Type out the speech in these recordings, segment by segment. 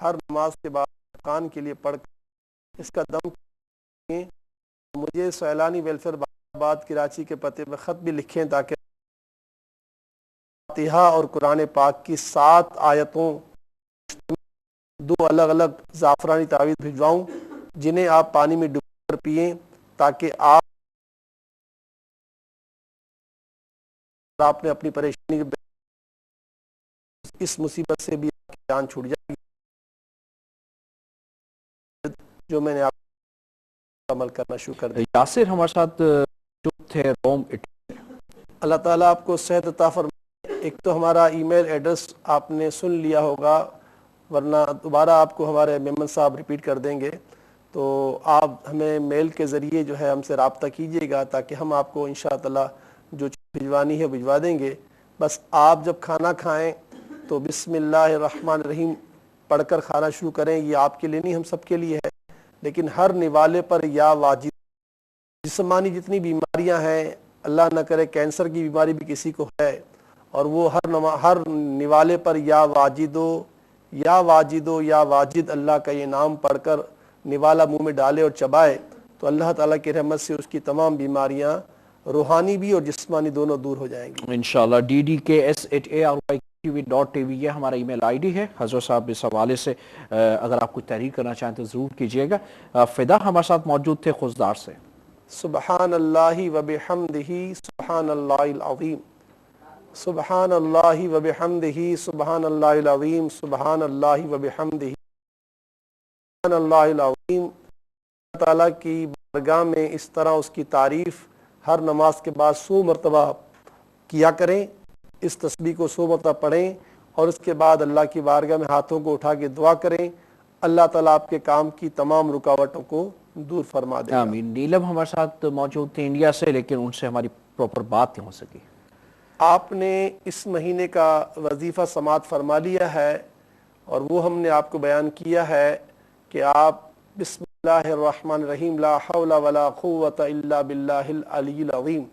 ہر نماز کے بعد کان کے لیے پڑھ کر اس کا دم کریں. مجھے سیلانی ویلفیئر آباد کراچی کے پتے پہ خط بھی لکھیں تاکہ فاتحہ اور قرآن پاک کی 7 آیتوں 2 الگ الگ زعفرانی تعویذ بھجواؤں جنہیں آپ پانی میں ڈبو کر پئیں تاکہ آپ نے اپنی پریشانی اس مصیبت سے بھی آپ کی جان چھوٹ جائے گی جو میں نے آپ کو عمل کرنا شروع کر دیا. یاسر ہمارے ساتھ جو تھے روم. اللہ تعالیٰ آپ کو صحت عطا فرمائے. ایک تو ہمارا ای میل ایڈریس آپ نے سن لیا ہوگا ورنہ دوبارہ آپ کو ہمارے میمن صاحب ریپیٹ کر دیں گے. تو آپ ہمیں میل کے ذریعے جو ہے ہم سے رابطہ کیجیے گا تاکہ ہم آپ کو انشاءاللہ جو چیز بھجوانی ہے بھجوا دیں گے. بس آپ جب کھانا کھائیں تو بسم اللہ الرحمن الرحیم پڑھ کر کھانا شروع کریں. یہ آپ کے لیے نہیں ہم سب کے لیے ہے. لیکن ہر نوالے پر یا واجد جسمانی جتنی بیماریاں ہیں اللہ نہ کرے کینسر کی بیماری بھی کسی کو ہے اور وہ ہر نوالے پر یا واجدو یا واجدو یا واجد اللہ کا یہ نام پڑھ کر نوالا منہ میں ڈالے اور چبائے تو اللہ تعالیٰ کی رحمت سے اس کی تمام بیماریاں روحانی بھی اور جسمانی دونوں دور ہو جائیں گی انشاءاللہ. ddks@arytv یہ ہمارا ای میل آئی ڈی ہے. حضرت صاحب اس حوالے سے اگر آپ کچھ تحریر کرنا چاہیں تو ضرور کیجیے گا. فدا ہمارے ساتھ موجود تھے خوزدار سے. سبحان اللہ وبحمدہ سبحان اللہ العظیم سبحان اللہ وبحمدہ سبحان اللہ العظیم سبحان اللہ وبحمدہ سبحان اللہ العظیم. اللہ تعالیٰ کی بارگاہ میں اس طرح اس کی تعریف ہر نماز کے بعد 100 مرتبہ کیا کریں. اس تسبیح کو 100 مرتبہ پڑھیں اور اس کے بعد اللہ کی بارگاہ میں ہاتھوں کو اٹھا کے دعا کریں. اللہ تعالیٰ آپ کے کام کی تمام رکاوٹوں کو دور فرما دے گا. آمین. نیلم ہمارے ساتھ موجود تھے انڈیا سے لیکن ان سے ہماری پراپر بات نہیں ہو سکی. آپ نے اس مہینے کا وظیفہ سماعت فرما لیا ہے اور وہ ہم نے آپ کو بیان کیا ہے کہ آپ بسم اللہ الرحمن الرحیم لا حول ولا قوت الا باللہ العلی العظیم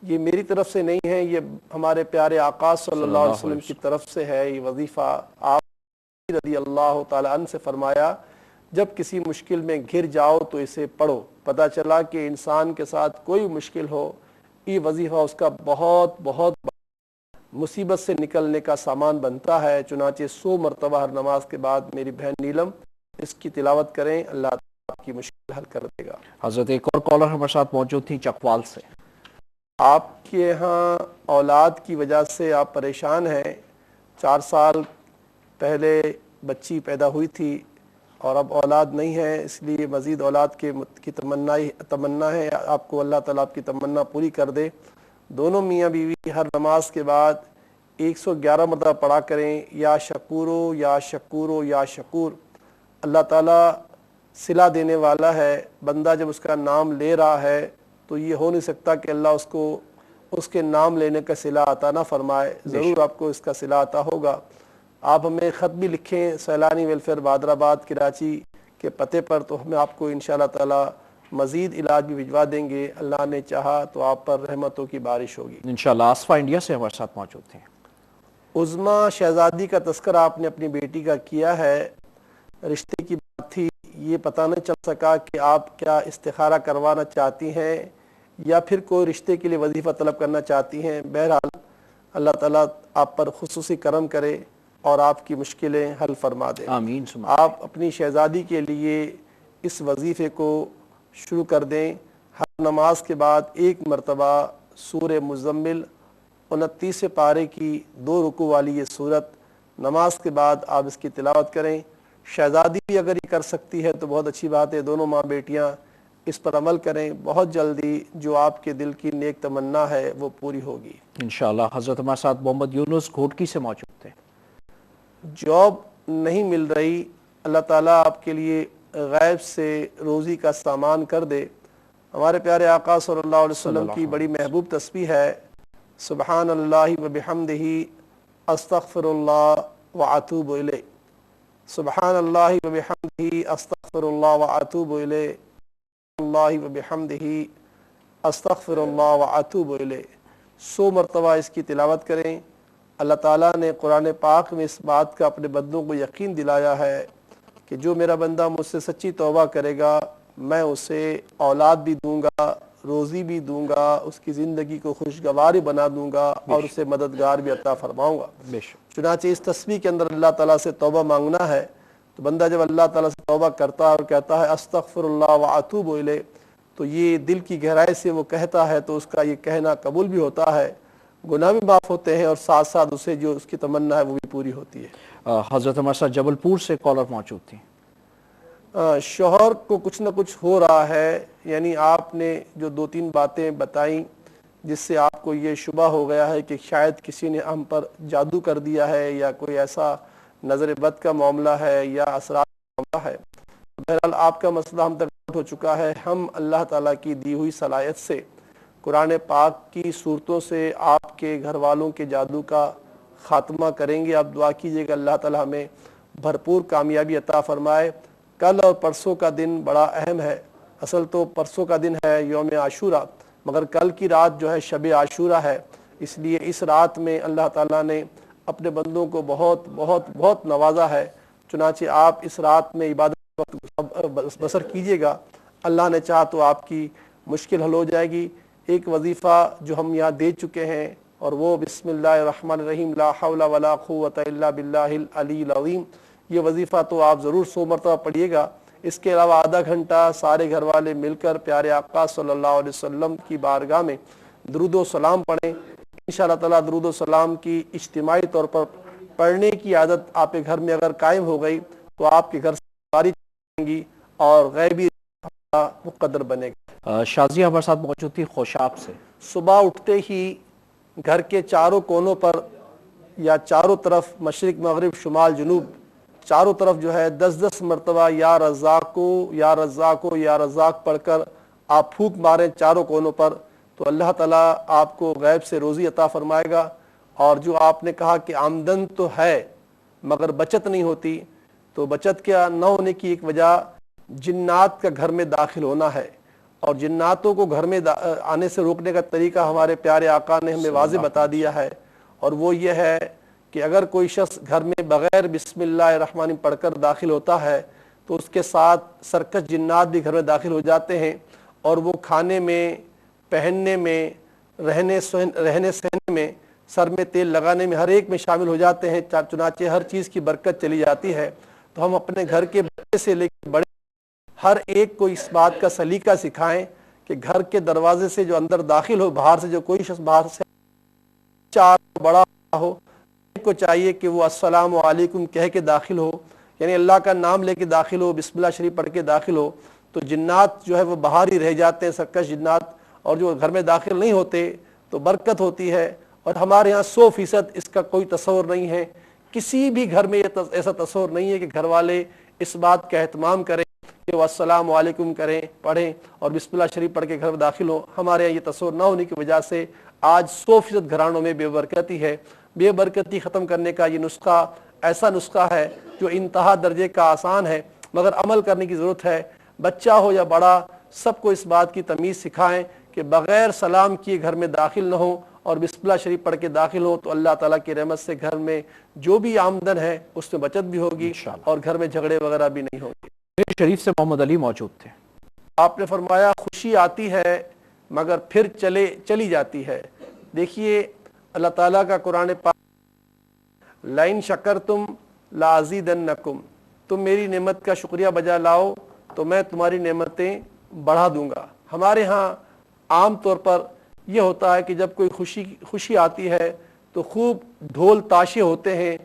یہ میری طرف سے نہیں ہے یہ ہمارے پیارے آقا صلی اللہ علیہ وسلم کی طرف سے ہے. یہ وظیفہ آپ رضی اللہ تعالیٰ عنہ سے فرمایا جب کسی مشکل میں گھر جاؤ تو اسے پڑھو. پتہ چلا کہ انسان کے ساتھ کوئی مشکل ہو یہ وظیفہ اس کا بہت بہت مصیبت سے نکلنے کا سامان بنتا ہے. چنانچہ 100 مرتبہ ہر نماز کے بعد میری بہن نیلم اس کی تلاوت کریں. اللہ تعالیٰ آپ کی مشکل حل کر دے گا. حضرت ایک اور کالر ہمارے ساتھ موجود تھی چکوال سے. آپ کے ہاں اولاد کی وجہ سے آپ پریشان ہیں. 4 سال پہلے بچی پیدا ہوئی تھی اور اب اولاد نہیں ہے اس لیے مزید اولاد کی تمنا ہے. آپ کو اللہ تعالیٰ آپ کی تمنا پوری کر دے. دونوں میاں بیوی ہر نماز کے بعد 111 مرتبہ پڑھا کریں یا شکورو یا شکورو یا شکور. اللہ تعالیٰ صلہ دینے والا ہے. بندہ جب اس کا نام لے رہا ہے تو یہ ہو نہیں سکتا کہ اللہ اس کو اس کے نام لینے کا صلہ عطا نہ فرمائے. ضرور آپ کو اس کا صلہ عطا ہوگا. آپ ہمیں خط بھی لکھیں سیلانی ویلفیئر بادر آباد کراچی کے پتے پر تو ہمیں آپ کو انشاءاللہ تعالی مزید علاج بھی بھجوا دیں گے. اللہ نے چاہا تو آپ پر رحمتوں کی بارش ہوگی انشاءاللہ. آصفہ انڈیا سے ہمارے ساتھ موجود تھے. عظمیٰ شہزادی کا تذکرہ آپ نے اپنی بیٹی کا کیا ہے. رشتے کی بات تھی یہ پتہ نہیں چل سکا کہ آپ کیا استخارہ کروانا چاہتی ہیں یا پھر کوئی رشتے کے لیے وظیفہ طلب کرنا چاہتی ہیں. بہرحال اللہ تعالیٰ آپ پر خصوصی کرم کرے اور آپ کی مشکلیں حل فرما دیں. آمین. آپ اپنی شہزادی کے لیے اس وظیفے کو شروع کر دیں. ہر نماز کے بعد 1 مرتبہ سورہ مزمل 29 پارے کی 2 رکوع والی یہ سورت نماز کے بعد آپ اس کی تلاوت کریں. شہزادی بھی اگر یہ کر سکتی ہے تو بہت اچھی بات ہے. دونوں ماں بیٹیاں اس پر عمل کریں. بہت جلدی جو آپ کے دل کی نیک تمنا ہے وہ پوری ہوگی انشاءاللہ. حضرت ہمارے ساتھ محمد یونس گھوٹکی سے موجود تھے. جاب نہیں مل رہی. اللہ تعالیٰ آپ کے لیے غیب سے روزی کا سامان کر دے. ہمارے پیارے آقا صلی اللہ علیہ وسلم کی بڑی محبوب تسبیح ہے سبحان اللہ وبحمدہ استغفر اللہ واتوب الیہ. سبحان اللہ وبحمدہ استغفر اللہ واتوب الیہ. اللہ وبحمدہ استغفر اللہ واتوب الیہ. 100 مرتبہ اس کی تلاوت کریں. اللہ تعالیٰ نے قرآن پاک میں اس بات کا اپنے بندوں کو یقین دلایا ہے کہ جو میرا بندہ مجھ سے سچی توبہ کرے گا میں اسے اولاد بھی دوں گا، روزی بھی دوں گا، اس کی زندگی کو خوشگوار بنا دوں گا اور اسے مددگار بھی عطا فرماؤں گا۔ بے شک۔ چنانچہ اس تسبیح کے اندر اللہ تعالیٰ سے توبہ مانگنا ہے، تو بندہ جب اللہ تعالیٰ سے توبہ کرتا ہے اور کہتا ہے استغفر اللہ واتوب الیہ، تو یہ دل کی گہرائی سے وہ کہتا ہے تو اس کا یہ کہنا قبول بھی ہوتا ہے، گناہ بھی معاف ہوتے ہیں اور ساتھ ساتھ اسے جو اس کی تمنا ہے وہ بھی پوری ہوتی ہے۔ حضرت ہمارے ساتھ جبل پور سے کالر موجود تھی۔ شوہر کو کچھ نہ کچھ ہو رہا ہے، یعنی آپ نے جو 2-3 باتیں بتائیں جس سے آپ کو یہ شبہ ہو گیا ہے کہ شاید کسی نے ہم پر جادو کر دیا ہے یا کوئی ایسا نظر بد کا معاملہ ہے یا اثرات کا معاملہ ہے۔ بہرحال آپ کا مسئلہ ہم تک ہو چکا ہے، ہم اللہ تعالیٰ کی دی ہوئی صلاحیت سے قرآن پاک کی صورتوں سے آپ کے گھر والوں کے جادو کا خاتمہ کریں گے۔ آپ دعا کیجئے کہ اللہ تعالیٰ ہمیں بھرپور کامیابی عطا فرمائے۔ کل اور پرسوں کا دن بڑا اہم ہے، اصل تو پرسوں کا دن ہے یوم عاشورہ، مگر کل کی رات جو ہے شب عاشورہ ہے، اس لیے اس رات میں اللہ تعالیٰ نے اپنے بندوں کو بہت بہت بہت نوازا ہے، چنانچہ آپ اس رات میں عبادت وقت بسر کیجئے گا، اللہ نے چاہا تو آپ کی مشکل حل ہو جائے گی۔ ایک وظیفہ جو ہم یہاں دے چکے ہیں اور وہ بسم اللہ الرحمن الرحیم لا حول ولا قوت الا باللہ العلی العظیم، یہ وظیفہ تو آپ ضرور 100 مرتبہ پڑھیے گا۔ اس کے علاوہ آدھا گھنٹہ سارے گھر والے مل کر پیارے آقا صلی اللہ علیہ وسلم کی بارگاہ میں درود و سلام پڑھیں۔ انشاءاللہ تعالیٰ درود و سلام کی اجتماعی طور پر پڑھنے کی عادت آپ کے گھر میں اگر قائم ہو گئی تو آپ کے گھر سے بارش آئیں گی اور غیبی مقدر بنے گا۔ شازیہ ہمارے ساتھ موجود تھی خوشاب سے۔ صبح اٹھتے ہی گھر کے چاروں کونوں پر یا چاروں طرف مشرق مغرب شمال جنوب چاروں طرف جو ہے 10-10 مرتبہ یا رزاقو یا رزاقو یا رزاق پڑھ کر آپ پھونک ماریں چاروں کونوں پر، تو اللہ تعالیٰ آپ کو غیب سے روزی عطا فرمائے گا۔ اور جو آپ نے کہا کہ آمدن تو ہے مگر بچت نہیں ہوتی، تو بچت کیا نہ ہونے کی ایک وجہ جنات کا گھر میں داخل ہونا ہے، اور جناتوں کو گھر میں آنے سے روکنے کا طریقہ ہمارے پیارے آقا نے ہمیں واضح بتا دیا ہے، اور وہ یہ ہے کہ اگر کوئی شخص گھر میں بغیر بسم اللہ الرحمن الرحیم پڑھ کر داخل ہوتا ہے تو اس کے ساتھ سرکش جنات بھی گھر میں داخل ہو جاتے ہیں، اور وہ کھانے میں، پہننے میں، رہنے سہنے میں، سر میں تیل لگانے میں، ہر ایک میں شامل ہو جاتے ہیں، چنانچہ ہر چیز کی برکت چلی جاتی ہے۔ تو ہم اپنے گھر کے بڑے سے لے کے بڑے ہر ایک کو اس بات کا سلیقہ سکھائیں کہ گھر کے دروازے سے جو اندر داخل ہو، باہر سے جو کوئی شخص باہر سے چار بڑا ہو، کو چاہیے کہ وہ السلام علیکم کہہ کے داخل ہو، یعنی اللہ کا نام لے کے داخل ہو، بسم اللہ شریف پڑھ کے داخل ہو، تو جنات جو ہے وہ باہر ہی رہ جاتے ہیں، سرکش جنات، اور جو گھر میں داخل نہیں ہوتے تو برکت ہوتی ہے۔ اور ہمارے ہاں 100% اس کا کوئی تصور نہیں ہے، کسی بھی گھر میں ایسا تصور نہیں ہے کہ گھر والے اس بات کا اہتمام کریں کہ وہ السلام علیکم کریں، پڑھیں اور بسم اللہ شریف پڑھ کے گھر میں داخل ہو۔ ہمارے یہاں یہ تصور نہ ہونے کی وجہ سے آج 100% گھرانوں میں بے برکتی ہے۔ بے برکتی ختم کرنے کا یہ نسخہ ایسا نسخہ ہے جو انتہا درجے کا آسان ہے، مگر عمل کرنے کی ضرورت ہے۔ بچہ ہو یا بڑا، سب کو اس بات کی تمیز سکھائیں کہ بغیر سلام کیے گھر میں داخل نہ ہو اور بسم اللہ شریف پڑھ کے داخل ہو، تو اللہ تعالیٰ کی رحمت سے گھر میں جو بھی آمدن ہے اس میں بچت بھی ہوگی اور گھر میں جھگڑے وغیرہ بھی نہیں ہوگی۔ شریف سے محمد علی موجود تھے۔ آپ نے فرمایا خوشی آتی ہے مگر پھر چلی جاتی ہے۔ دیکھیے اللہ تعالیٰ کا قرآن پاک لَإِن شَكَرْتُمْ لَأَزِيدَنَّكُمْ، تم میری نعمت کا شکریہ بجا لاؤ تو میں تمہاری نعمتیں بڑھا دوں گا۔ ہمارے ہاں عام طور پر یہ ہوتا ہے کہ جب کوئی خوشی آتی ہے تو خوب ڈھول تاشے ہوتے ہیں،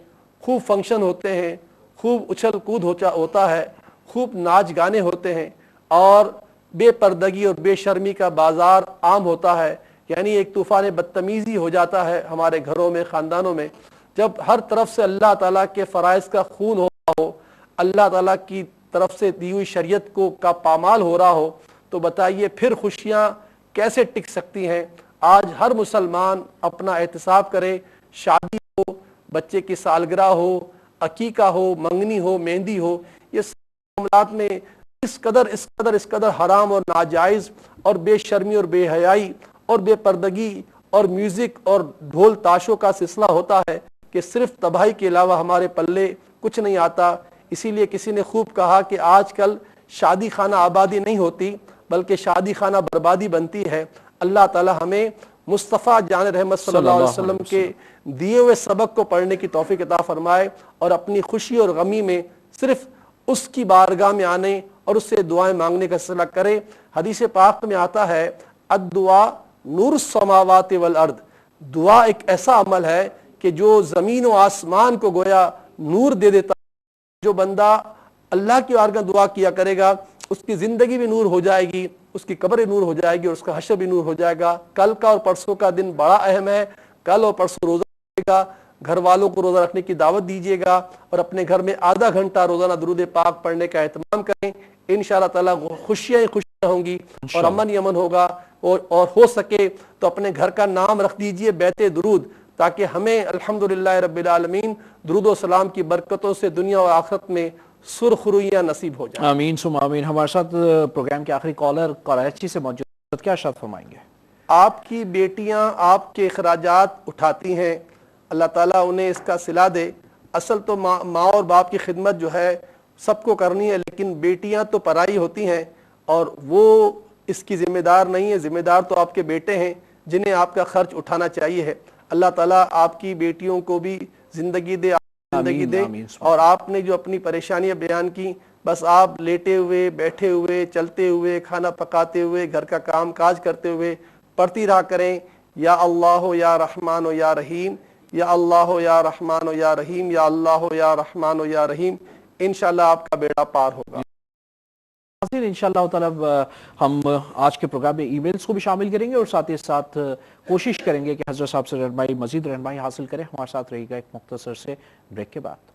خوب فنکشن ہوتے ہیں، خوب اچھل کود ہوتا ہے، خوب ناچ گانے ہوتے ہیں، اور بے پردگی اور بے شرمی کا بازار عام ہوتا ہے، یعنی ایک طوفان بدتمیزی ہو جاتا ہے ہمارے گھروں میں، خاندانوں میں۔ جب ہر طرف سے اللہ تعالیٰ کے فرائض کا خون ہو رہا ہو، اللہ تعالیٰ کی طرف سے دی ہوئی شریعت کا پامال ہو رہا ہو، تو بتائیے پھر خوشیاں کیسے ٹک سکتی ہیں؟ آج ہر مسلمان اپنا احتساب کرے، شادی ہو، بچے کی سالگرہ ہو، عقیقہ ہو، منگنی ہو، مہندی ہو، یہ معاملات میں اس قدر حرام اور ناجائز اور بے شرمی اور بے حیائی اور بے پردگی اور میوزک اور ڈھول تاشوں کا سلسلہ ہوتا ہے کہ صرف تباہی کے علاوہ ہمارے پلے کچھ نہیں آتا۔ اسی لیے کسی نے خوب کہا کہ آج کل شادی خانہ آبادی نہیں ہوتی بلکہ شادی خانہ بربادی بنتی ہے۔ اللہ تعالی ہمیں مصطفیٰ جان رحمت صلی اللہ علیہ وسلم کے دیے ہوئے سبق کو پڑھنے کی توفیق عطا فرمائے اور اپنی خوشی اور غمی میں صرف اس کی بارگاہ میں آنے اور اس سے دعائیں مانگنے کا سلسلہ کرے۔ حدیث پاک میں آتا ہے الدعاء نور السماوات والارض، دعا ایک ایسا عمل ہے کہ جو زمین و آسمان کو گویا نور دے دیتا ہے۔ جو بندہ اللہ کی بارگاہ دعا کیا کرے گا اس کی زندگی بھی نور ہو جائے گی، اس کی قبر نور ہو جائے گی اور اس کا حشر بھی نور ہو جائے گا۔ کل کا اور پرسوں کا دن بڑا اہم ہے، کل اور پرسوں روزہ رکھے گا، گھر والوں کو روزہ رکھنے کی دعوت دیجیے گا اور اپنے گھر میں آدھا گھنٹہ روزانہ درود پاک پڑھنے کا اہتمام کریں۔ انشاءاللہ تعالی خوشیاں ہی خوشیاں ہوں گی اور امن ہی امن ہوگا، اور ہو سکے تو اپنے گھر کا نام رکھ دیجئے بیت درود، تاکہ ہمیں الحمدللہ رب العالمین درود و سلام کی برکتوں سے دنیا اور آخرت میں سرخرویاں نصیب ہو جائیں۔ آمین ثم آمین۔ ہمارے ساتھ پروگرام کے آخری کالر کراچی سے موجود، کیا ارشاد فرمائیں گے؟ آپ کی بیٹیاں آپ کے اخراجات اٹھاتی ہیں، اللہ تعالیٰ انہیں اس کا صلہ دے۔ اصل تو ماں اور باپ کی خدمت جو ہے سب کو کرنی ہے، لیکن بیٹیاں تو پرائی ہوتی ہیں اور وہ اس کی ذمہ دار نہیں ہے، ذمہ دار تو آپ کے بیٹے ہیں جنہیں آپ کا خرچ اٹھانا چاہیے ہے۔ اللہ تعالیٰ آپ کی بیٹیوں کو بھی زندگی دے، زندگی دے، اور آپ نے جو اپنی پریشانیاں بیان کی، بس آپ لیٹے ہوئے، بیٹھے ہوئے، چلتے ہوئے، کھانا پکاتے ہوئے، گھر کا کام کاج کرتے ہوئے پڑھتی رہا کریں، یا اللہ یا رحمان و یا رحیم، یا اللہ یا رحمان و یا رحیم، یا اللہ یا رحمان و یا رحیم، انشاءاللہ آپ کا بیڑا پار ہوگا۔ انشاءاللہ تعالی ہم آج کے پروگرام میں ای میلز کو بھی شامل کریں گے اور ساتھ ہی ساتھ کوشش کریں گے کہ حضرت صاحب سے رہنمائی، مزید رہنمائی حاصل کریں۔ ہمارے ساتھ رہے گا ایک مختصر سے بریک کے بعد۔